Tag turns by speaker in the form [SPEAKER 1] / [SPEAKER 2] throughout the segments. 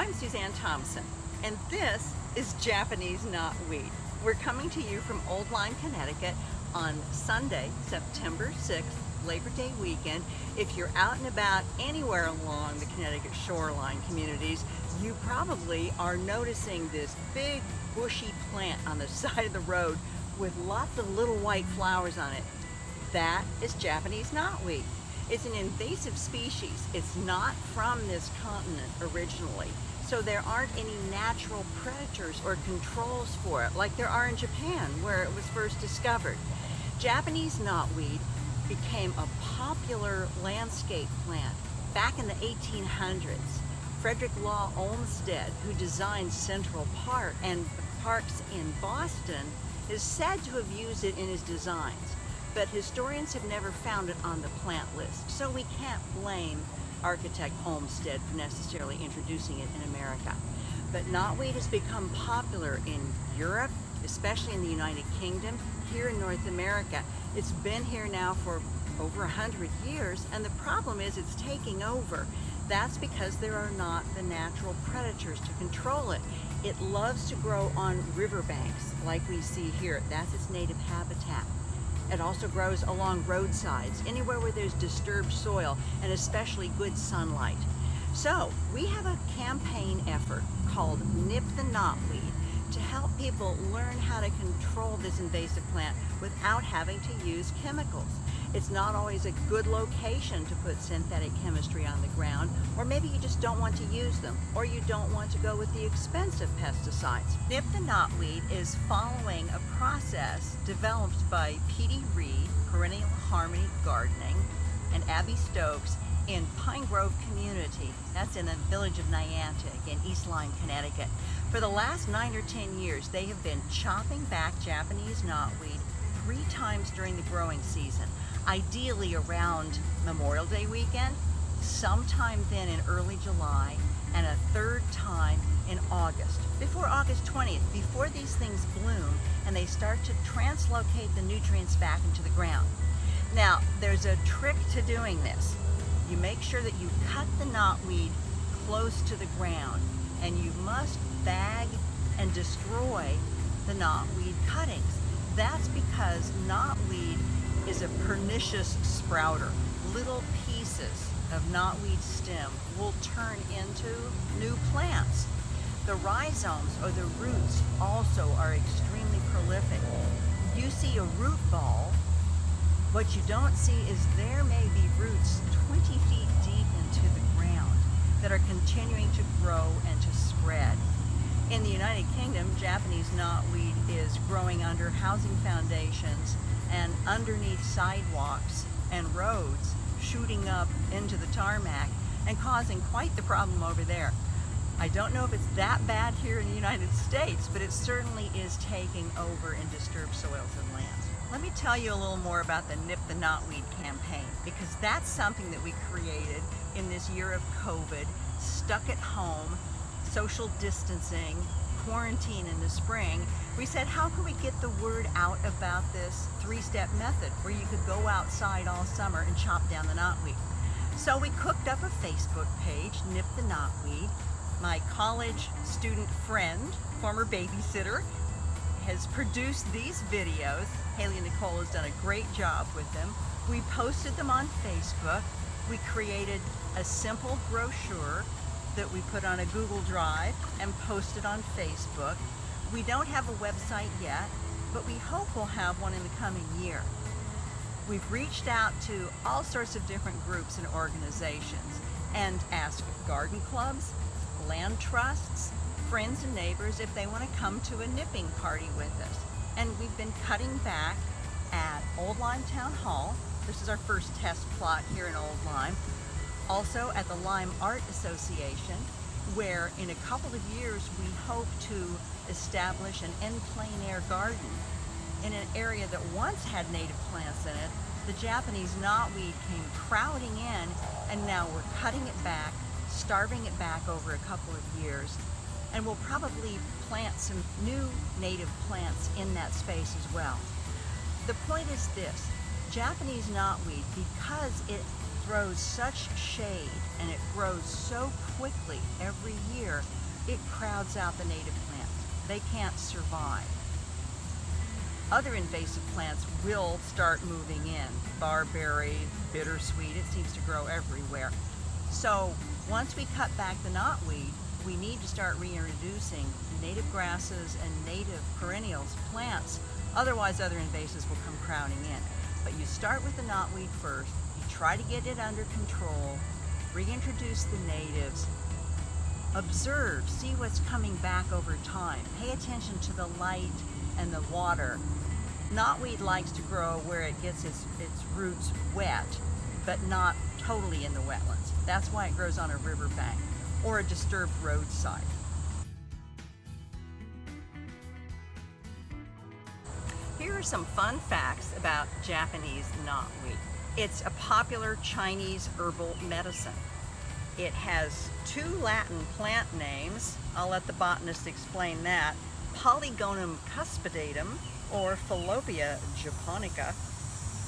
[SPEAKER 1] I'm Suzanne Thompson, and this is Japanese Knotweed. We're coming to you from Old Lyme, Connecticut on Sunday, September 6th, Labor Day weekend. If you're out and about anywhere along the Connecticut shoreline communities, you probably are noticing this big bushy plant on the side of the road with lots of little white flowers on it. That is Japanese knotweed. It's an invasive species. It's not from this continent originally, so there aren't any natural predators or controls for it like there are in Japan, where it was first discovered. Japanese knotweed became a popular landscape plant back in the 1800s. Frederick Law Olmsted, who designed Central Park and parks in Boston, is said to have used it in his designs. But historians have never found it on the plant list, so we can't blame architect Olmsted for necessarily introducing it in America. But knotweed has become popular in Europe, especially in the United Kingdom, here in North America. It's been here now for over 100 years, and the problem is it's taking over. That's because there are not the natural predators to control it. It loves to grow on riverbanks, like we see here. That's its native habitat. It also grows along roadsides, anywhere where there's disturbed soil, and especially good sunlight. So we have a campaign effort called Nip the Knotweed to help people learn how to control this invasive plant without having to use chemicals. It's not always a good location to put synthetic chemistry on the ground, or maybe you just don't want to use them, or you don't want to go with the expensive pesticides. Nip the Knotweed is following a process developed by P.D. Reed, Perennial Harmony Gardening, and Abby Stokes in Pine Grove Community. That's in the village of Niantic in East Lyme, Connecticut. For the last 9 or 10 years, they have been chopping back Japanese knotweed 3 times during the growing season. Ideally around Memorial Day weekend, sometime then in early July, and a third time in August, before August 20th, before these things bloom and they start to translocate the nutrients back into the ground. Now, there's a trick to doing this. You make sure that you cut the knotweed close to the ground, and you must bag and destroy the knotweed cuttings. That's because knotweed is a pernicious sprouter. Little pieces of knotweed stem will turn into new plants. The rhizomes, or the roots, also are extremely prolific. You see a root ball. What you don't see is there may be roots 20 feet deep into the ground that are continuing to grow and to spread. In the United Kingdom, Japanese knotweed is growing under housing foundations and underneath sidewalks and roads, shooting up into the tarmac and causing quite the problem over there. I don't know if it's that bad here in the United States, but it certainly is taking over in disturbed soils and lands. Let me tell you a little more about the Nip the Knotweed campaign, because that's something that we created in this year of COVID, stuck at home, social distancing, quarantine in the spring. We said, how can we get the word out about this 3-step method where you could go outside all summer and chop down the knotweed? So we cooked up a Facebook page, Nip the Knotweed. My college student friend, former babysitter, has produced these videos. Haley and Nicole has done a great job with them. We posted them on Facebook. We created a simple brochure that we put on a Google Drive and posted on Facebook. We don't have a website yet, but we hope we'll have one in the coming year. We've reached out to all sorts of different groups and organizations and asked garden clubs, land trusts, friends and neighbors if they want to come to a nipping party with us. And we've been cutting back at Old Lyme Town Hall. This is our first test plot here in Old Lyme. Also at the Lyme Art Association, where in a couple of years we hope to establish an en plein air garden in an area that once had native plants in it. The Japanese knotweed came crowding in, and now we're cutting it back, starving it back over a couple of years, and we'll probably plant some new native plants in that space as well. The point is this: Japanese knotweed, because it throws such shade and it grows so quickly every year, it crowds out the native plants. They can't survive. Other invasive plants will start moving in. Barberry, bittersweet, it seems to grow everywhere. So once we cut back the knotweed, we need to start reintroducing native grasses and native perennials, plants. Otherwise, other invasives will come crowding in. But you start with the knotweed first, you try to get it under control, reintroduce the natives, observe, see what's coming back over time. Pay attention to the light and the water. Knotweed likes to grow where it gets its roots wet, but not totally in the wetlands. That's why it grows on a riverbank or a disturbed roadside. Here are some fun facts about Japanese knotweed. It's a popular Chinese herbal medicine. It has 2 Latin plant names. I'll let the botanist explain that. Polygonum cuspidatum, or Fallopian japonica.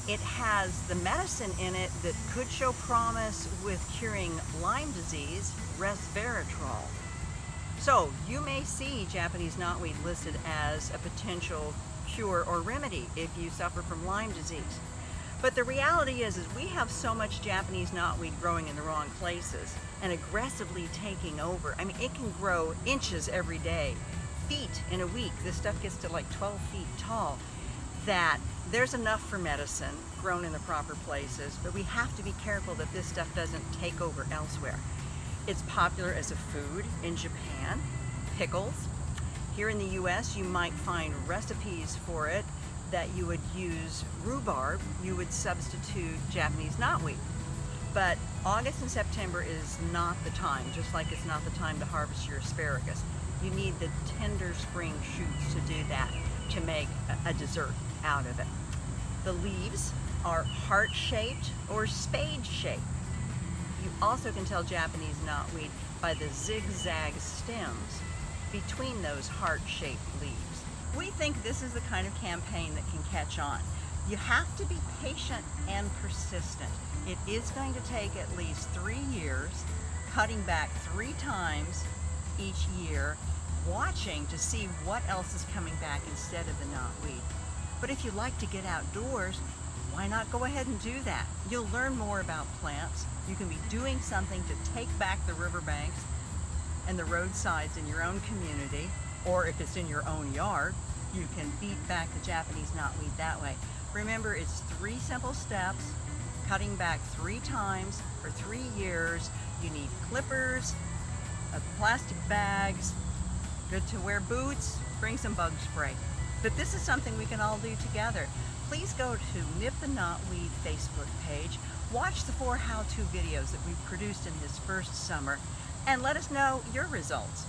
[SPEAKER 1] It has the medicine in it that could show promise with curing Lyme disease, resveratrol. So you may see Japanese knotweed listed as a potential cure or remedy if you suffer from Lyme disease. But the reality is we have so much Japanese knotweed growing in the wrong places and aggressively taking over. I mean, it can grow inches every day, feet in a week. This stuff gets to like 12 feet tall. That there's enough for medicine grown in the proper places, but we have to be careful that this stuff doesn't take over elsewhere. It's popular as a food in Japan, pickles. Here in the US, you might find recipes for it that you would use rhubarb, you would substitute Japanese knotweed. But August and September is not the time, just like it's not the time to harvest your asparagus. You need the tender spring shoots to do that, to make a dessert out of it. The leaves are heart-shaped or spade-shaped. You also can tell Japanese knotweed by the zigzag stems between those heart-shaped leaves. We think this is the kind of campaign that can catch on. You have to be patient and persistent. It is going to take at least 3 years, cutting back 3 times each year, watching to see what else is coming back instead of the knotweed. But if you like to get outdoors, why not go ahead and do that? You'll learn more about plants. You can be doing something to take back the riverbanks and the roadsides in your own community, or if it's in your own yard, you can beat back the Japanese knotweed that way. Remember, it's 3 simple steps, cutting back 3 times for 3 years. You need clippers, plastic bags, good to wear boots, bring some bug spray. But this is something we can all do together. Please go to Nip the Knotweed Facebook page, watch the 4 how-to videos that we've produced in this first summer, and let us know your results.